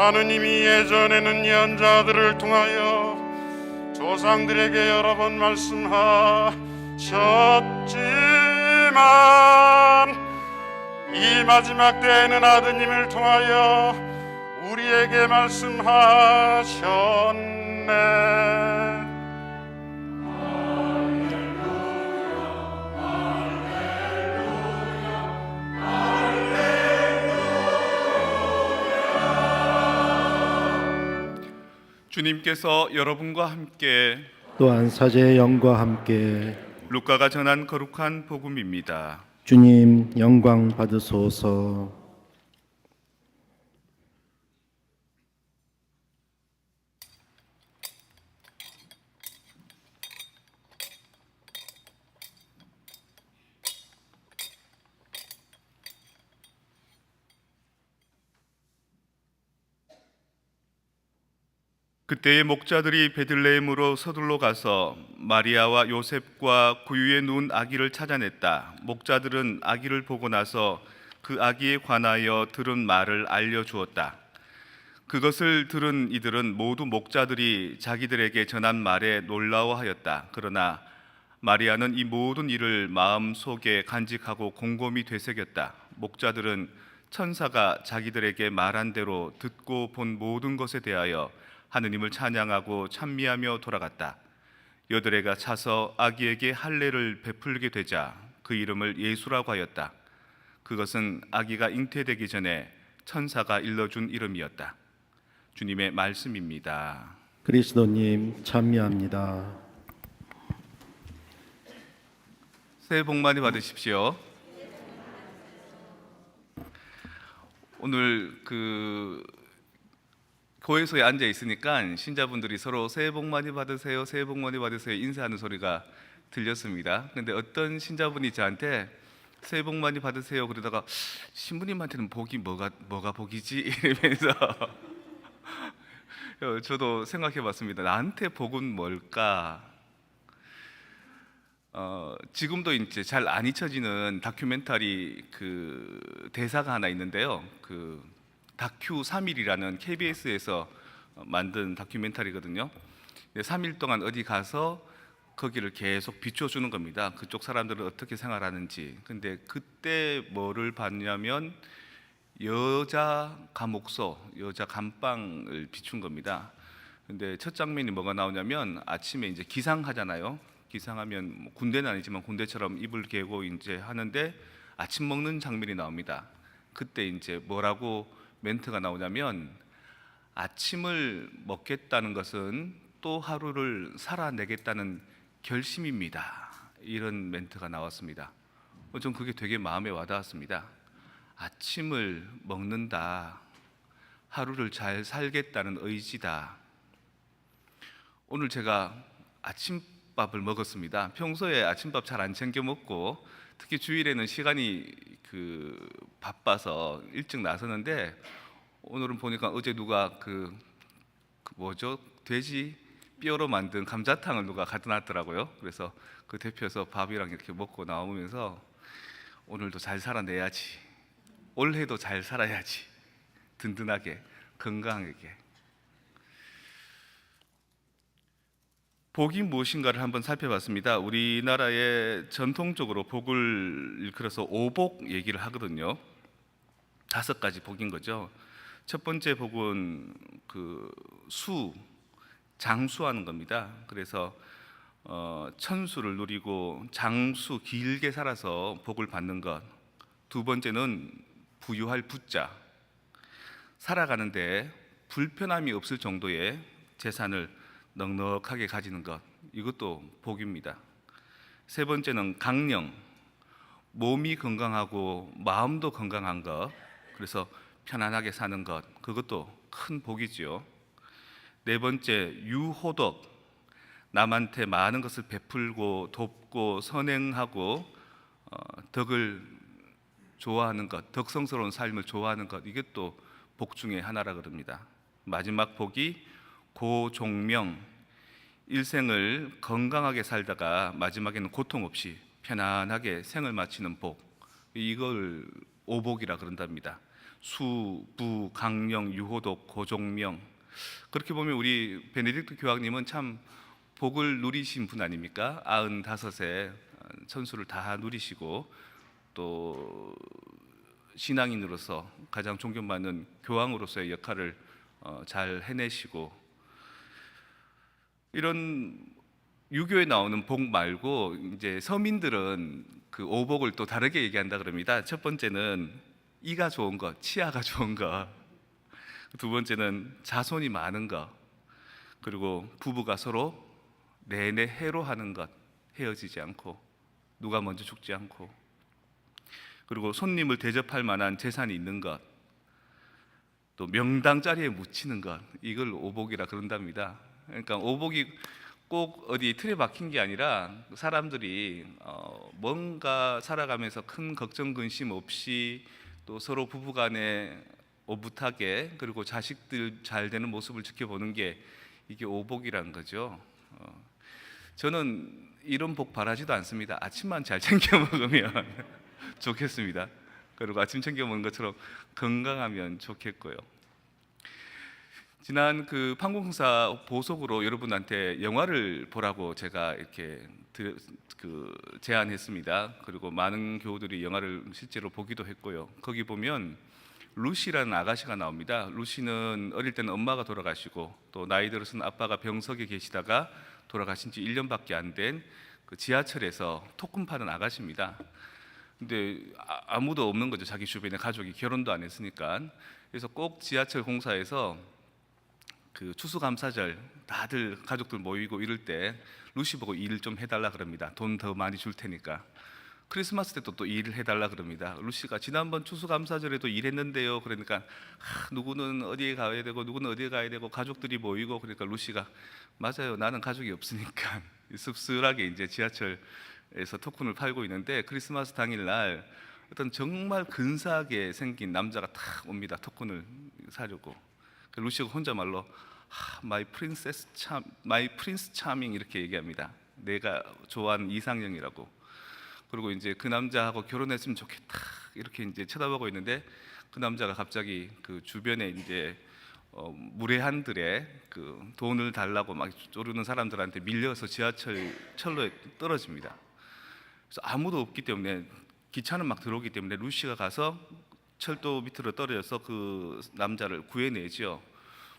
하느님이 예전에는 연자들을 통하여 조상들에게 여러 번 말씀하셨지만 이 마지막 때에는 아드님을 통하여 우리에게 말씀하셨네. 주님께서 여러분과 함께 또한 사제의 영과 함께 루카가 전한 거룩한 복음입니다. 주님 영광 받으소서. 그때의 목자들이 베들레헴으로 서둘러 가서 마리아와 요셉과 구유에 누운 아기를 찾아냈다. 목자들은 아기를 보고 나서 그 아기에 관하여 들은 말을 알려주었다. 그것을 들은 이들은 모두 목자들이 자기들에게 전한 말에 놀라워하였다. 그러나 마리아는 이 모든 일을 마음속에 간직하고 곰곰이 되새겼다. 목자들은 천사가 자기들에게 말한 대로 듣고 본 모든 것에 대하여 하느님을 찬양하고 찬미하며 돌아갔다. 여드레가 차서 아기에게 할례를 베풀게 되자 그 이름을 예수라고 하였다. 그것은 아기가 잉태되기 전에 천사가 일러준 이름이었다. 주님의 말씀입니다. 그리스도님 찬미합니다. 새해 복 많이 받으십시오. 오늘 교회소에 앉아 있으니까 신자분들이 서로 새해 복 많이 받으세요, 새해 복 많이 받으세요 인사하는 소리가 들렸습니다. 근데 어떤 신자분이 저한테 새해 복 많이 받으세요 그러다가 신부님한테는 복이 뭐가 복이지? 이러면서 저도 생각해 봤습니다. 나한테 복은 뭘까? 지금도 이제 잘 안 잊혀지는 다큐멘터리 대사가 하나 있는데요. 다큐 3일이라는 KBS에서 만든 다큐멘터리거든요. 3일 동안 어디 가서 거기를 계속 비춰주는 겁니다. 그쪽 사람들은 어떻게 생활하는지. 근데 그때 뭐를 봤냐면 여자 감옥소, 여자 감방을 비춘 겁니다. 근데 첫 장면이 뭐가 나오냐면 아침에 이제 기상하잖아요. 기상하면 군대는 아니지만 군대처럼 이불 개고 이제 하는데 아침 먹는 장면이 나옵니다. 그때 이제 뭐라고 멘트가 나오냐면 아침을 먹겠다는 것은 또 하루를 살아내겠다는 결심입니다. 이런 멘트가 나왔습니다. 전 그게 되게 마음에 와닿았습니다. 아침을 먹는다. 하루를 잘 살겠다는 의지다. 오늘 제가 아침밥을 먹었습니다. 평소에 아침밥 잘 안 챙겨 먹고 특히 주일에는 시간이 바빠서 일찍 나서는데 오늘은 보니까 어제 누가 돼지 뼈로 만든 감자탕을 누가 갖다 놨더라고요. 그래서 그 대표해서 밥이랑 이렇게 먹고 나오면서 오늘도 잘 살아내야지, 올해도 잘 살아야지, 든든하게 건강하게. 복이 무엇인가를 한번 살펴봤습니다. 우리나라에 전통적으로 복을 일컬어서 오복 얘기를 하거든요. 5가지 복인 거죠. 첫 번째 복은 장수하는 겁니다. 그래서 천수를 누리고 장수 길게 살아서 복을 받는 것. 두 번째는 부유할 부자, 살아가는데 불편함이 없을 정도의 재산을 넉넉하게 가지는 것, 이것도 복입니다. 세 번째는 강령, 몸이 건강하고 마음도 건강한 것, 그래서 편안하게 사는 것, 그것도 큰 복이지요. 네 번째, 유호덕, 남한테 많은 것을 베풀고 돕고 선행하고 덕을 좋아하는 것, 덕성스러운 삶을 좋아하는 것, 이게 또 복 중에 하나라 그럽니다. 마지막 복이 고종명, 일생을 건강하게 살다가 마지막에는 고통 없이 편안하게 생을 마치는 복, 이걸 오복이라 그런답니다. 수, 부, 강령, 유호독, 고종명. 그렇게 보면 우리 베네딕트 교황님은 참 복을 누리신 분 아닙니까? 95세 천수를 다 누리시고 또 신앙인으로서 가장 존경받는 교황으로서의 역할을 잘 해내시고, 이런 유교에 나오는 복 말고 이제 서민들은 그 오복을 또 다르게 얘기한다 그럽니다. 첫 번째는 이가 좋은 것, 치아가 좋은 것. 두 번째는 자손이 많은 것. 그리고 부부가 서로 내내 해로하는 것, 헤어지지 않고 누가 먼저 죽지 않고. 그리고 손님을 대접할 만한 재산이 있는 것, 또 명당 자리에 묻히는 것, 이걸 오복이라 그런답니다. 그러니까 오복이 꼭 어디 틀에 박힌 게 아니라 사람들이 뭔가 살아가면서 큰 걱정 근심 없이 또 서로 부부간에 오붓하게, 그리고 자식들 잘 되는 모습을 지켜보는 게 이게 오복이라는 거죠. 저는 이런 복 바라지도 않습니다. 아침만 잘 챙겨 먹으면 좋겠습니다. 그리고 아침 챙겨 먹는 것처럼 건강하면 좋겠고요. 지난 그 판공사 보석으로 여러분한테 영화를 보라고 제가 이렇게 제안했습니다. 그리고 많은 교우들이 영화를 실제로 보기도 했고요. 거기 보면 루시라는 아가씨가 나옵니다. 루시는 어릴 때는 엄마가 돌아가시고 또 나이 들어서는 아빠가 병석에 계시다가 돌아가신 지 1년밖에 안 된 그 지하철에서 토큰 파는 아가씨입니다. 근데 아무도 없는 거죠. 자기 주변에 가족이, 결혼도 안 했으니까. 그래서 꼭 지하철 공사에서 그 추수감사절 다들 가족들 모이고 이럴 때 루시 보고 일 좀 해달라 그럽니다. 돈 더 많이 줄 테니까. 크리스마스 때도 또 일을 해달라 그럽니다. 루시가 지난번 추수감사절에도 일했는데요. 그러니까 누구는 어디에 가야 되고 누구는 어디에 가야 되고 가족들이 모이고, 그러니까 루시가 맞아요, 나는 가족이 없으니까 씁쓸하게 이제 지하철에서 토큰을 팔고 있는데, 크리스마스 당일날 어떤 정말 근사하게 생긴 남자가 탁 옵니다. 토큰을 사려고. 루시가 혼자 말로 마이 프린스 차밍 이렇게 얘기합니다. 내가 좋아하는 이상형이라고. 그리고 이제 그 남자하고 결혼했으면 좋겠다 이렇게 이제 쳐다보고 있는데, 그 남자가 갑자기 그 주변에 이제 무례한들의 그 돈을 달라고 막 조르는 사람들한테 밀려서 지하철 철로에 떨어집니다. 그래서 아무도 없기 때문에, 기차는 막 들어오기 때문에 루시가 가서 철도 밑으로 떨어져서 그 남자를 구해내죠.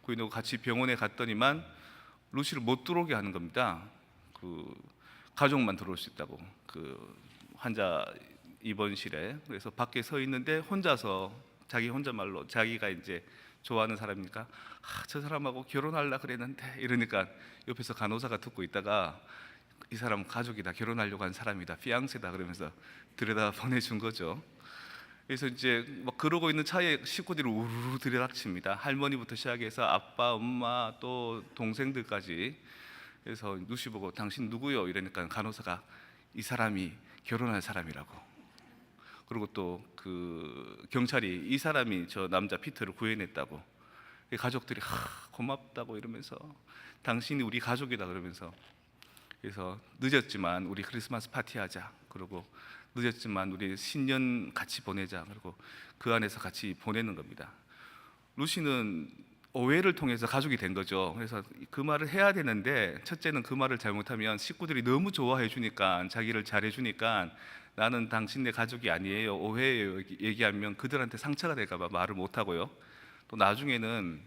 구해내고 같이 병원에 갔더니만 루시를 못 들어오게 하는 겁니다. 그 가족만 들어올 수 있다고, 그 환자 입원실에. 그래서 밖에 서 있는데 혼자서 자기 혼자 말로, 자기가 이제 좋아하는 사람이니까 저 사람하고 결혼하려 그랬는데 이러니까 옆에서 간호사가 듣고 있다가 이 사람 가족이다, 결혼하려고 한 사람이다, 피앙세다 그러면서 들여다 보내준 거죠. 그래서 이제 막 그러고 있는 차에 식구들이 우르르 들이닥칩니다. 할머니부터 시작해서 아빠, 엄마, 또 동생들까지. 그래서 루시 보고 당신 누구요? 이러니까 간호사가 이 사람이 결혼할 사람이라고. 그리고 또 그 경찰이 이 사람이 저 남자 피터를 구해냈다고. 가족들이 고맙다고 이러면서 당신이 우리 가족이다 그러면서. 그래서 늦었지만 우리 크리스마스 파티하자. 그리고 늦었지만 우리 신년 같이 보내자. 그리고 그 안에서 같이 보내는 겁니다. 루시는 오해를 통해서 가족이 된 거죠. 그래서 그 말을 해야 되는데, 첫째는 그 말을 잘못하면 식구들이 너무 좋아해 주니까, 자기를 잘해 주니까 나는 당신네 가족이 아니에요, 오해예요 얘기하면 그들한테 상처가 될까 봐 말을 못 하고요. 또 나중에는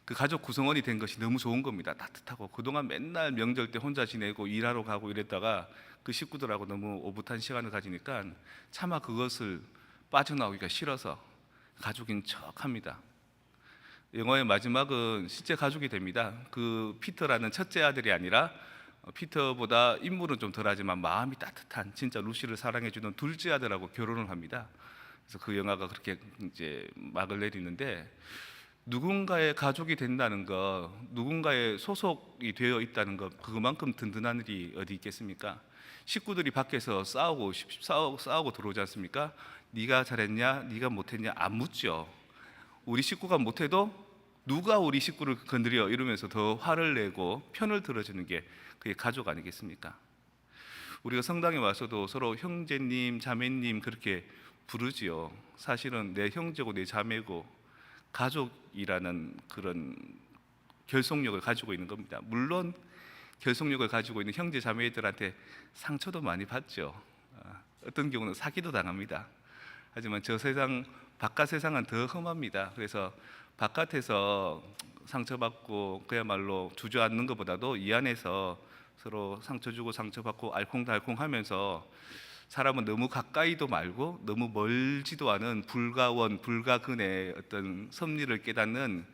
그 가족 구성원이 된 것이 너무 좋은 겁니다. 따뜻하고 그동안 맨날 명절 때 혼자 지내고 일하러 가고 이랬다가 그 식구들하고 너무 오붓한 시간을 가지니까 차마 그것을 빠져나오기가 싫어서 가족인 척합니다. 영화의 마지막은 실제 가족이 됩니다. 그 피터라는 첫째 아들이 아니라 피터보다 인물은 좀 덜하지만 마음이 따뜻한 진짜 루시를 사랑해주는 둘째 아들하고 결혼을 합니다. 그래서 그 영화가 그렇게 이제 막을 내리는데, 누군가의 가족이 된다는 거, 누군가의 소속이 되어 있다는 거, 그만큼 든든한 일이 어디 있겠습니까? 식구들이 밖에서 싸우고 들어오지 않습니까? 네가 잘했냐, 네가 못했냐 안 묻죠. 우리 식구가 못해도 누가 우리 식구를 건드려 이러면서 더 화를 내고 편을 들어주는 게 그게 가족 아니겠습니까? 우리가 성당에 와서도 서로 형제님, 자매님 그렇게 부르지요. 사실은 내 형제고 내 자매고 가족이라는 그런 결속력을 가지고 있는 겁니다. 물론 결속력을 가지고 있는 형제 자매들한테 상처도 많이 받죠. 어떤 경우는 사기도 당합니다. 하지만 저 세상, 바깥 세상은 더 험합니다. 그래서 바깥에서 상처받고 그야말로 주저앉는 것보다도 이 안에서 서로 상처 주고 상처받고 알콩달콩하면서 사람은 너무 가까이도 말고 너무 멀지도 않은 불가원, 불가근의 어떤 섭리를 깨닫는,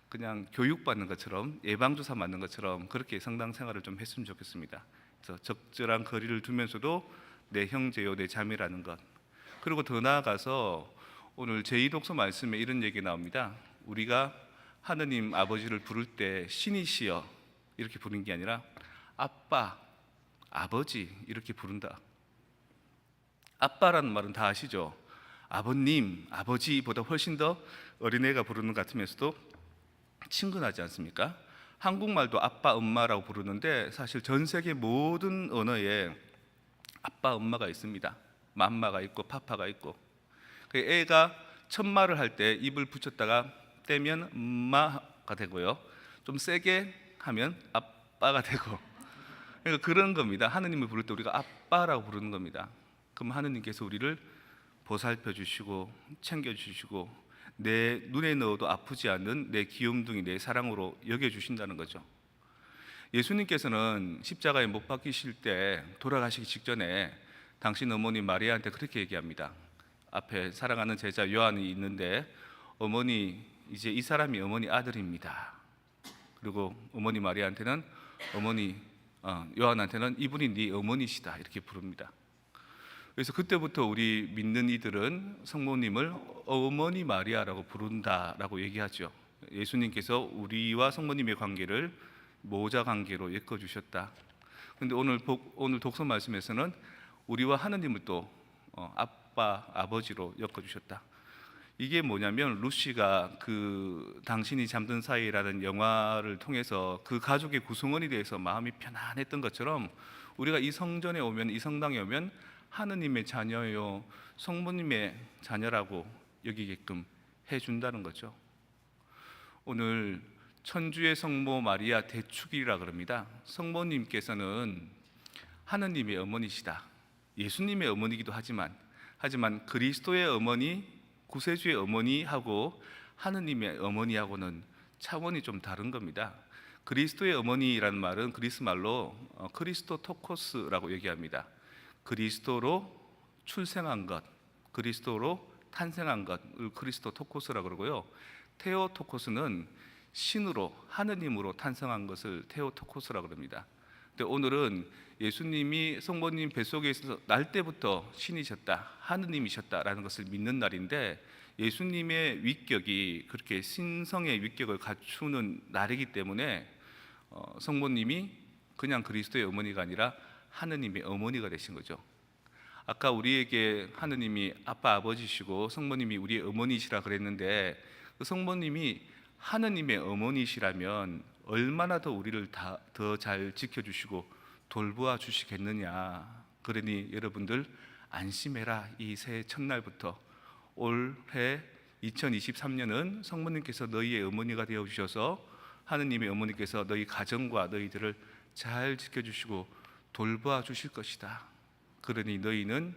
그냥 교육받는 것처럼, 예방주사 맞는 것처럼 그렇게 성당 생활을 좀 했으면 좋겠습니다. 그래서 적절한 거리를 두면서도 내 형제요 내 자매라는 것. 그리고 더 나아가서 오늘 제2독서 말씀에 이런 얘기 나옵니다. 우리가 하느님 아버지를 부를 때 신이시여 이렇게 부르는 게 아니라 아빠, 아버지 이렇게 부른다. 아빠라는 말은 다 아시죠? 아버님, 아버지보다 훨씬 더 어린애가 부르는 것 같으면서도 친근하지 않습니까? 한국말도 아빠, 엄마라고 부르는데 사실 전 세계 모든 언어에 아빠, 엄마가 있습니다. 맘마가 있고 파파가 있고. 애가 첫 말을 할 때 입을 붙였다가 떼면 엄마가 되고요. 좀 세게 하면 아빠가 되고. 그러니까 그런 겁니다. 하느님을 부를 때 우리가 아빠라고 부르는 겁니다. 그럼 하느님께서 우리를 보살펴 주시고 챙겨 주시고 내 눈에 넣어도 아프지 않는 내 귀염둥이, 내 사랑으로 여겨 주신다는 거죠. 예수님께서는 십자가에 못 박히실 때 돌아가시기 직전에 당신 어머니 마리아한테 그렇게 얘기합니다. 앞에 사랑하는 제자 요한이 있는데, 어머니, 이제 이 사람이 어머니 아들입니다. 그리고 어머니 마리아한테는 요한한테는 이분이 네 어머니시다 이렇게 부릅니다. 그래서 그때부터 우리 믿는 이들은 성모님을 어머니 마리아라고 부른다라고 얘기하죠. 예수님께서 우리와 성모님의 관계를 모자 관계로 엮어 주셨다. 그런데 오늘 독서 말씀에서는 우리와 하느님을 또 아빠, 아버지로 엮어 주셨다. 이게 뭐냐면 루시가 그 당신이 잠든 사이라는 영화를 통해서 그 가족의 구성원이 대해서 마음이 편안했던 것처럼 우리가 이 성전에 오면, 이 성당에 오면 하느님의 자녀요, 성모님의 자녀라고 여기게끔 해준다는 거죠. 오늘 천주의 성모 마리아 대축일이라 그럽니다. 성모님께서는 하느님의 어머니시다. 예수님의 어머니이기도 하지만 그리스도의 어머니, 구세주의 어머니하고 하느님의 어머니하고는 차원이 좀 다른 겁니다. 그리스도의 어머니라는 말은 그리스 말로 크리스토토코스라고 얘기합니다. 그리스도로 출생한 것, 그리스도로 탄생한 것을 크리스토토코스라고 그러고요. 테오토코스는 신으로, 하느님으로 탄생한 것을 테오토코스라고 그럽니다. 근데 오늘은 예수님이 성모님 뱃속에 있어서 날 때부터 신이셨다, 하느님이셨다라는 것을 믿는 날인데, 예수님의 위격이 그렇게 신성의 위격을 갖추는 날이기 때문에 성모님이 그냥 그리스도의 어머니가 아니라 하느님의 어머니가 되신 거죠. 아까 우리에게 하느님이 아빠, 아버지시고 성모님이 우리의 어머니시라 그랬는데, 그 성모님이 하느님의 어머니시라면 얼마나 더 우리를 더 잘 지켜주시고 돌보아 주시겠느냐. 그러니 여러분들 안심해라. 이 새해 첫날부터 올해 2023년은 성모님께서 너희의 어머니가 되어 주셔서 하느님의 어머니께서 너희 가정과 너희들을 잘 지켜주시고 돌보아 주실 것이다. 그러니 너희는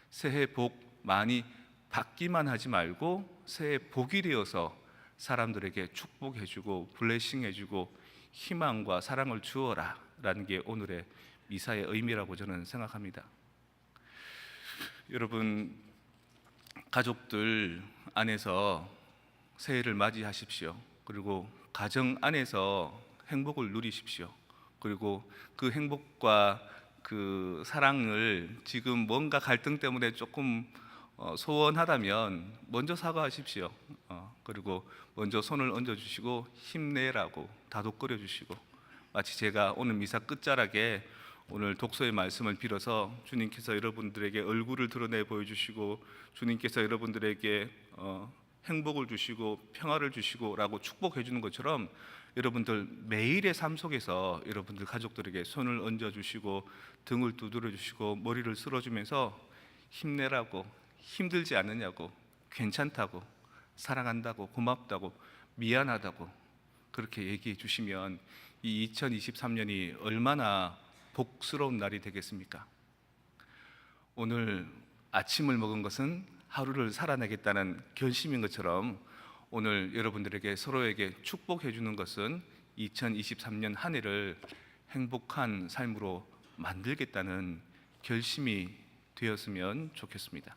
새해 복 많이 받기만 하지 말고 새해 복이 되어서 사람들에게 축복해주고 블레싱해주고 희망과 사랑을 주어라 라는 게 오늘의 미사의 의미라고 저는 생각합니다. 여러분, 가족들 안에서 새해를 맞이하십시오. 그리고 가정 안에서 행복을 누리십시오. 그리고 그 행복과 그 사랑을 지금 뭔가 갈등 때문에 조금 소원하다면 먼저 사과하십시오. 그리고 먼저 손을 얹어주시고 힘내라고 다독거려 주시고, 마치 제가 오늘 미사 끝자락에 오늘 독서의 말씀을 빌어서 주님께서 여러분들에게 얼굴을 드러내 보여주시고 주님께서 여러분들에게 행복을 주시고 평화를 주시고 라고 축복해 주는 것처럼 여러분들 매일의 삶 속에서 여러분들 가족들에게 손을 얹어주시고 등을 두드려 주시고 머리를 쓸어주면서 힘내라고, 힘들지 않느냐고, 괜찮다고, 사랑한다고, 고맙다고, 미안하다고 그렇게 얘기해 주시면 이 2023년이 얼마나 복스러운 날이 되겠습니까? 오늘 아침을 먹은 것은 하루를 살아내겠다는 결심인 것처럼 오늘 여러분들에게 서로에게 축복해 주는 것은 2023년 한 해를 행복한 삶으로 만들겠다는 결심이 되었으면 좋겠습니다.